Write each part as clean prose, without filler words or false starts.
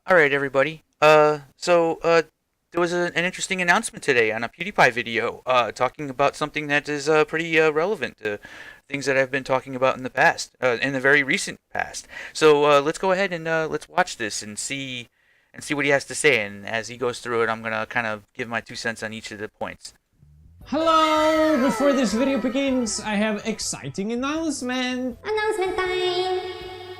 All right, everybody. There was an interesting announcement today on a Pewdiepie video, talking about something that is pretty relevant to things that I've been talking about in the past, in the very recent past. Let's go ahead and let's watch this and see what he has to say. And as he goes through it, I'm gonna kind of give my 2 cents on each of the points. Hello! Before this video begins, I have exciting announcement! Announcement time!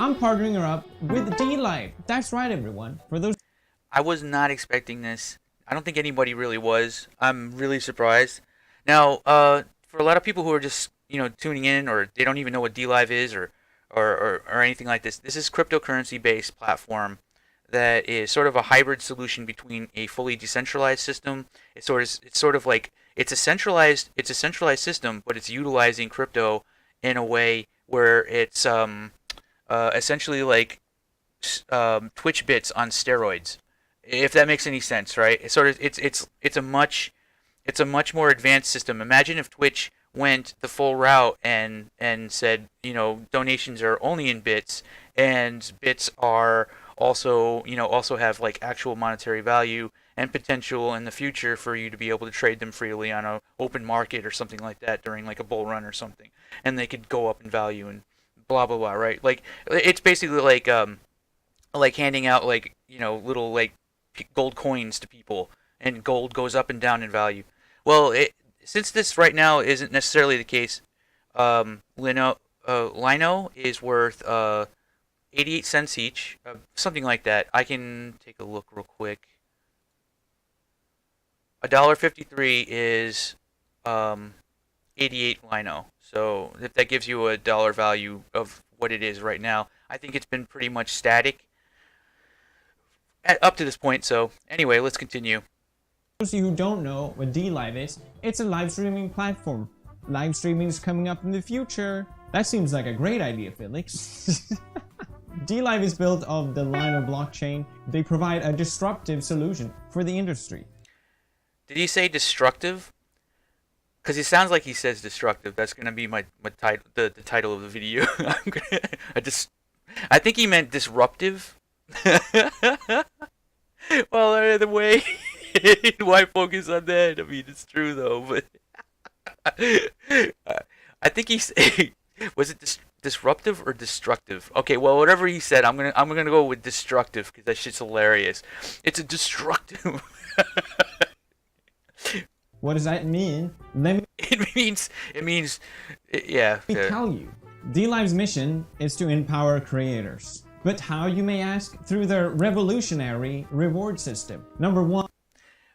I'm partnering up with DLive. That's right, everyone. For those I was not expecting this. I don't think anybody really was. I'm really surprised. Now, for a lot of people who are just tuning in, or they don't even know what DLive is, or anything like this, this is cryptocurrency-based platform that is sort of a hybrid solution between a fully decentralized system. It's sort of like it's a centralized system, but it's utilizing crypto in a way where it's essentially like Twitch bits on steroids, if that makes any sense, right? It's a much more advanced system. Imagine if Twitch went the full route and said, donations are only in bits, and bits are also have like actual monetary value and potential in the future for you to be able to trade them freely on a open market or something like that during like a bull run or something, and they could go up in value and blah blah blah, right? Like it's basically like handing out like little like gold coins to people, and gold goes up and down in value. Well, since this right now isn't necessarily the case, Lino is worth 88 cents each, something like that. I can take a look real quick. $1.53 is 88 Lino. So if that gives you a dollar value of what it is right now, I think it's been pretty much static up to this point. So anyway, let's continue. of you who don't know what DLive is, it's a live streaming platform. Live streaming is coming up in the future. That seems like a great idea, Felix. DLive is built of the Lino blockchain. They provide a disruptive solution for the industry. Did he say destructive? Because it sounds like he says destructive. That's gonna be my title, the title of the video. I think he meant disruptive. Well, either way, why focus on that? I mean, it's true though, but I think he's was it disruptive or destructive? Okay, well, whatever he said, I'm gonna go with destructive because that shit's hilarious. It's a destructive. What does that mean? Let It means, yeah. me tell you. DLive's mission is to empower creators. But how, you may ask? Through their revolutionary reward system. Number one.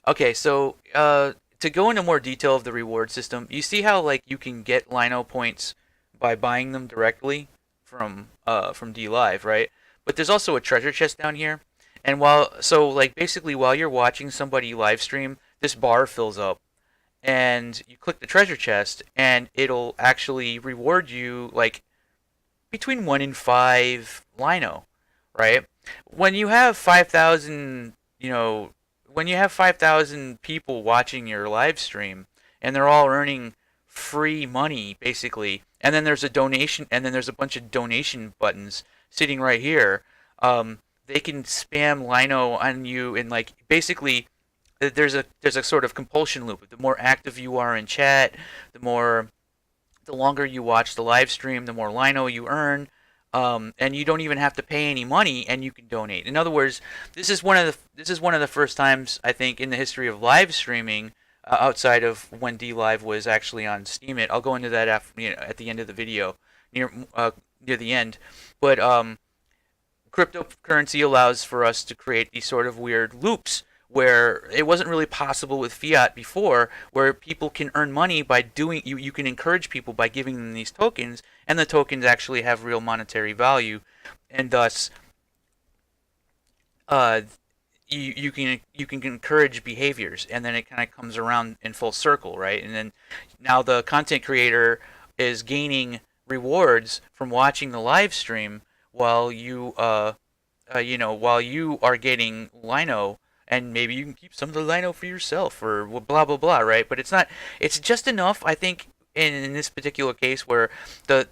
Okay, so to go into more detail of the reward system, you see how like you can get Lino points by buying them directly from DLive, right? But there's also a treasure chest down here, and basically while you're watching somebody live stream, this bar fills up, and you click the treasure chest, and it'll actually reward you like between 1 and 5 Lino, right? When you have 5,000, when you have 5,000 people watching your live stream, and they're all earning free money basically, and then there's a donation, and then there's a bunch of donation buttons sitting right here. They can spam Lino on you, and like basically there's a sort of compulsion loop. The more active you are in chat, the longer you watch the live stream, the more Lino you earn, and you don't even have to pay any money, and you can donate. In other words, this is one of the first times I think in the history of live streaming, outside of when DLive was actually on Steemit. I'll go into that at the end of the video, near the end. But cryptocurrency allows for us to create these sort of weird loops where it wasn't really possible with fiat before, where people can earn money by doing you can encourage people by giving them these tokens, and the tokens actually have real monetary value, and thus you can encourage behaviors, and then it kind of comes around in full circle, right? And then now the content creator is gaining rewards from watching the live stream while while you are getting Lino, and maybe you can keep some of the Lino for yourself, or blah blah blah, right? But it's just enough, I think, in this particular case where a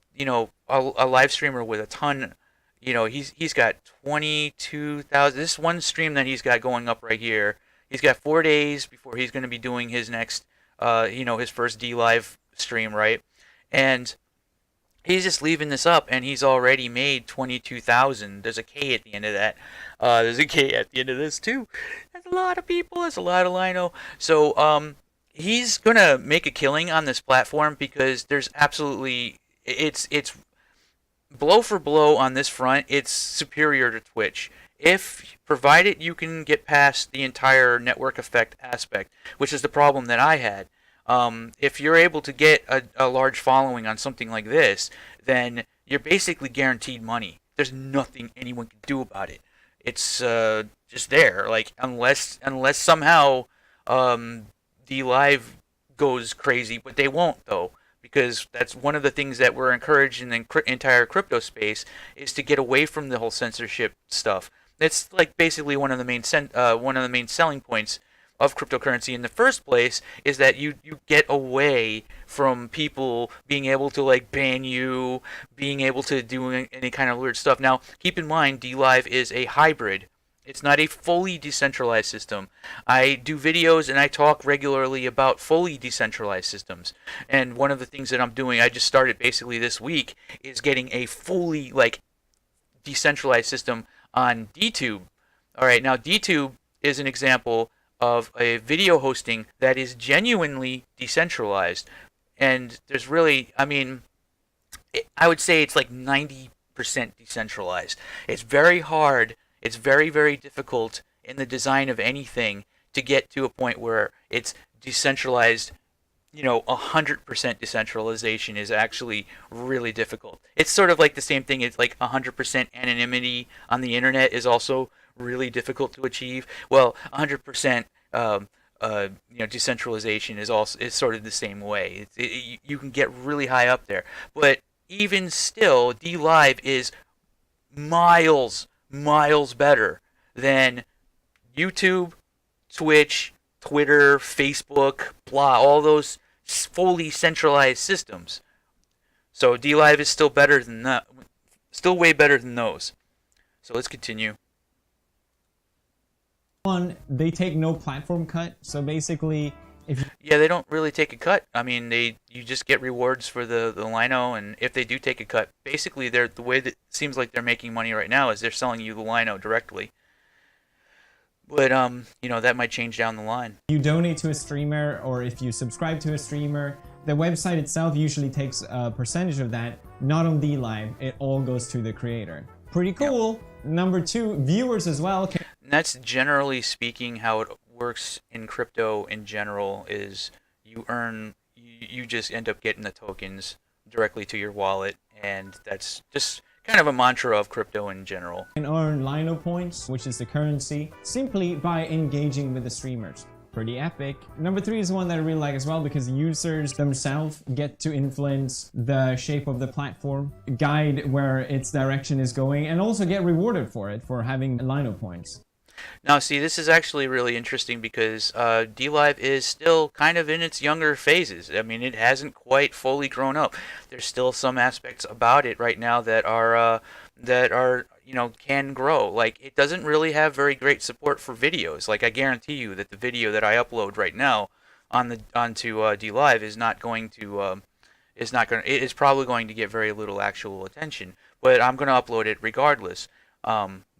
live streamer with a ton you know, he's got 22,000. This one stream that he's got going up right here. He's got 4 days before he's going to be doing his next, you know, his first DLive stream, right? And he's just leaving this up, and he's already made 22,000. There's a K at the end of that. There's a K at the end of this too. That's a lot of people. That's a lot of lino. So he's gonna make a killing on this platform because there's absolutely it's blow for blow on this front. It's superior to Twitch. If provided you can get past the entire network effect aspect, which is the problem that I had. If you're able to get a large following on something like this, then you're basically guaranteed money. There's nothing anyone can do about it. It's just there. Like unless somehow DLive goes crazy, but they won't though, because that's one of the things that we're encouraged in the entire crypto space is to get away from the whole censorship stuff. That's like basically one of the main selling points of cryptocurrency in the first place is that you get away from people being able to like ban you, being able to do any kind of weird stuff. Now, keep in mind, DLive is a hybrid. It's not a fully decentralized system. I do videos and I talk regularly about fully decentralized systems. And one of the things that I'm doing, I just started basically this week, is getting a fully like decentralized system on DTube. All right, now DTube is an example of a video hosting that is genuinely decentralized. And there's really, I mean, I would say it's like 90% decentralized. It's very hard, it's very, very difficult in the design of anything to get to a point where it's decentralized. You know, 100% decentralization is actually really difficult. It's sort of like the same thing as like 100% anonymity on the internet is also really difficult to achieve. Well, 100% decentralization is sort of the same way. You can get really high up there, but even still, DLive is miles better than YouTube, Twitch, Twitter, Facebook, blah, all those fully centralized systems. So DLive is still better than that, still way better than those. So let's continue. One, they take no platform cut, so basically yeah, they don't really take a cut. I mean, you just get rewards for the lino, and if they do take a cut, basically the way that it seems like they're making money right now is they're selling you the lino directly. But you know, that might change down the line. You donate to a streamer or if you subscribe to a streamer, the website itself usually takes a percentage of that, not on DLive. It all goes to the creator. Pretty cool. Yep. Number two, viewers as well. And that's generally speaking how it works in crypto in general is you just end up getting the tokens directly to your wallet, and that's just kind of a mantra of crypto in general. You can earn lino points, which is the currency, simply by engaging with the streamers. Pretty epic. Number three is one that I really like as well because users themselves get to influence the shape of the platform, guide where its direction is going, and also get rewarded for it, for having lino points. Now, see, this is actually really interesting because DLive is still kind of in its younger phases. I mean, it hasn't quite fully grown up. There's still some aspects about it right now that are you know, can grow. Like, it doesn't really have very great support for videos. Like, I guarantee you that the video that I upload right now onto DLive is not going to it is probably going to get very little actual attention. But I'm going to upload it regardless.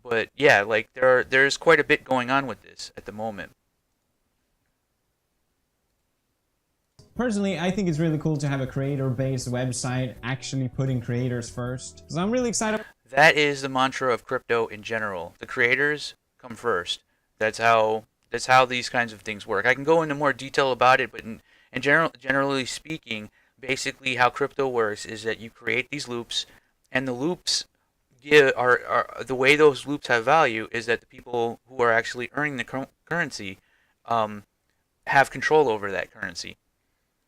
But yeah, like there's quite a bit going on with this at the moment. Personally, I think it's really cool to have a creator-based website actually putting creators first. So I'm really excited. That is the mantra of crypto in general. The creators come first. That's how these kinds of things work. I can go into more detail about it, but generally speaking, basically how crypto works is that you create these loops, and the loops the way those loops have value is that the people who are actually earning the currency have control over that currency.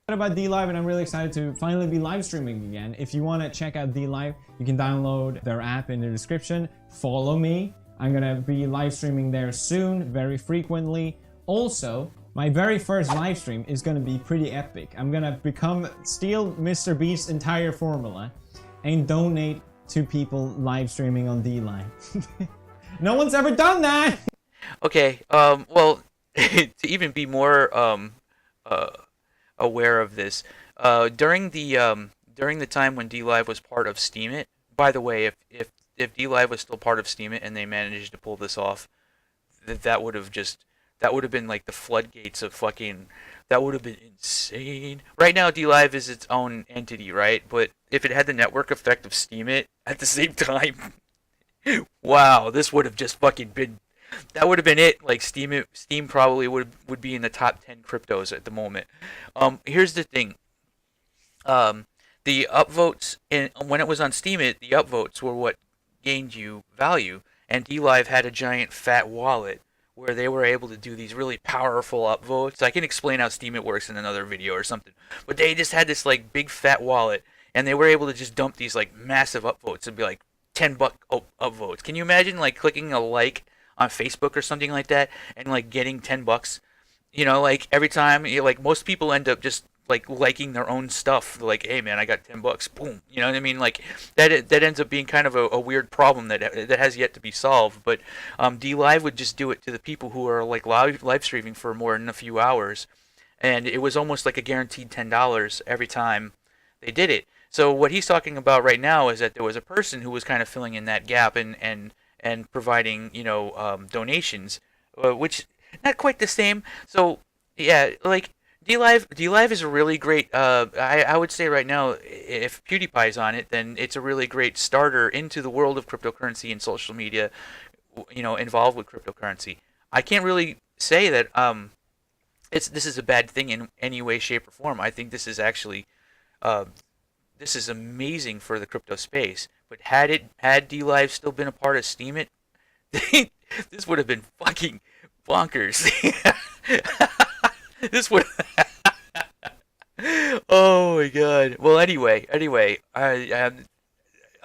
About DLive, and I'm really excited to finally be live streaming again. If you want to check out DLive, you can download their app in the description. Follow me. I'm gonna be live streaming there soon, very frequently. Also, my very first live stream is gonna be pretty epic. I'm gonna steal Mr. Beast's entire formula and donate to people live streaming on DLive. No one's ever done that! Okay, well, to even be more uh, aware of this, during the time when DLive was part of Steemit. By the way, if DLive was still part of Steemit and they managed to pull this off, that would have been like the floodgates of fucking. That would have been insane. Right now, DLive is its own entity, right? But if it had the network effect of Steemit at the same time, wow, this would have just fucking been. That would have been it. Like Steam probably would be in the top 10 cryptos at the moment. Here's the thing. The upvotes when it was on Steemit, the upvotes were what gained you value, and DLive had a giant fat wallet where they were able to do these really powerful upvotes. I can explain how Steemit works in another video or something, but they just had this like big fat wallet, and they were able to just dump these like massive upvotes and be like $10 upvotes. Can you imagine like clicking a like on Facebook or something like that and like getting $10? You know, like every time, like most people end up just like liking their own stuff. Like, hey man, I got $10. Boom. You know what I mean? Like that ends up being kind of a weird problem that has yet to be solved. But DLive would just do it to the people who are like live streaming for more than a few hours, and it was almost like a guaranteed $10 every time they did it. So what he's talking about right now is that there was a person who was kind of filling in that gap and providing donations, which not quite the same. So yeah, like DLive is a really great. I would say right now, if PewDiePie's on it, then it's a really great starter into the world of cryptocurrency and social media, involved with cryptocurrency. I can't really say that this is a bad thing in any way, shape, or form. I think this is actually this is amazing for the crypto space. But had DLive still been a part of Steemit, this would have been fucking bonkers. This would. Oh my god. Well, anyway, I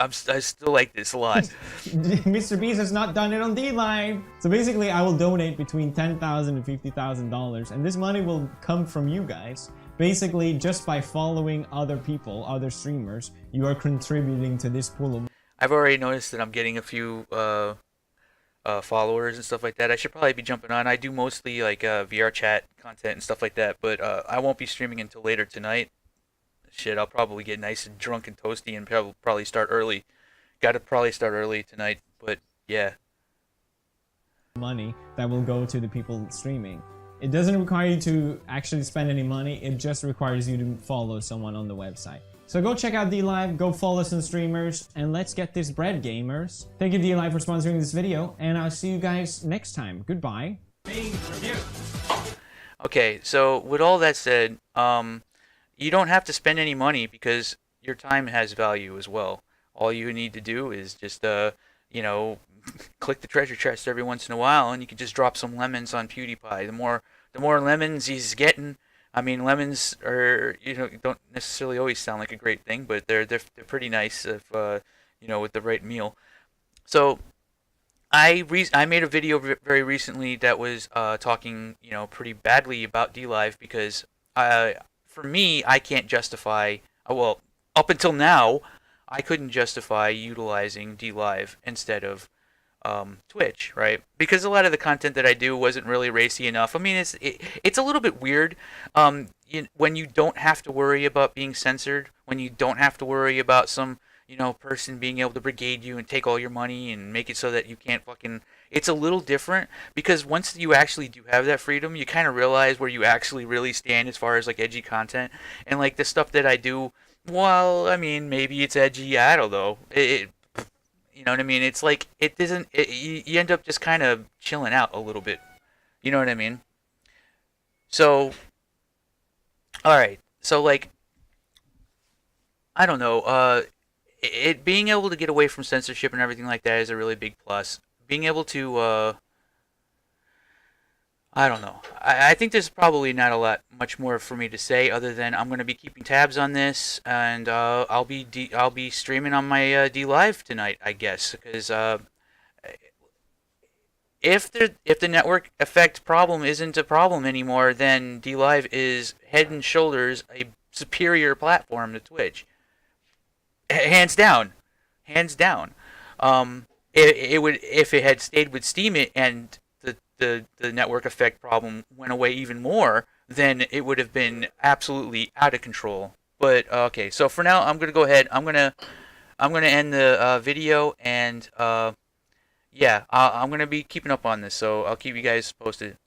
still like this a lot. Mr. Beast has not done it on DLive. So basically, I will donate between $10,000 and $50,000, and this money will come from you guys. Basically, just by following other people, other streamers, you are contributing to this pool of. I've already noticed that I'm getting a few followers and stuff like that. I should probably be jumping on. I do mostly like VR chat content and stuff like that, but I won't be streaming until later tonight. Shit, I'll probably get nice and drunk and toasty and probably start early. Gotta probably start early tonight, but yeah. Money that will go to the people streaming. It doesn't require you to actually spend any money, it just requires you to follow someone on the website. So go check out DLive, go follow some streamers, and let's get this bread, gamers. Thank you DLive for sponsoring this video, and I'll see you guys next time. Goodbye. Okay, so with all that said, you don't have to spend any money because your time has value as well. All you need to do is just, click the treasure chest every once in a while, and you can just drop some lemons on PewDiePie. The more lemons he's getting, I mean, lemons are, don't necessarily always sound like a great thing, but they're pretty nice if, with the right meal. So I made a video very recently that was talking, pretty badly about DLive because for me, I can't justify, well, up until now, I couldn't justify utilizing DLive instead of Twitch, right? Because a lot of the content that I do wasn't really racy enough. I mean, it's a little bit weird when you don't have to worry about being censored, when you don't have to worry about some person being able to brigade you and take all your money and make it so that you can't fucking. It's a little different because once you actually do have that freedom, you kind of realize where you actually really stand as far as like edgy content and like the stuff that I do. Well, I mean, maybe it's edgy. I don't know. You know what I mean? It's like it doesn't. You end up just kind of chilling out a little bit. You know what I mean? So, all right. So like, I don't know. It being able to get away from censorship and everything like that is a really big plus. Being able to, I don't know. I think there's probably not much more for me to say other than I'm going to be keeping tabs on this, and I'll be streaming on my DLive tonight, I guess, because if the network effect problem isn't a problem anymore, then DLive is head and shoulders a superior platform to Twitch. Hands down. hands down. It would, if it had stayed with Steam and the network effect problem went away even more, then it would have been absolutely out of control. But okay, so for now, I'm gonna go ahead. I'm gonna end the video, and yeah, I'm gonna be keeping up on this, so I'll keep you guys posted.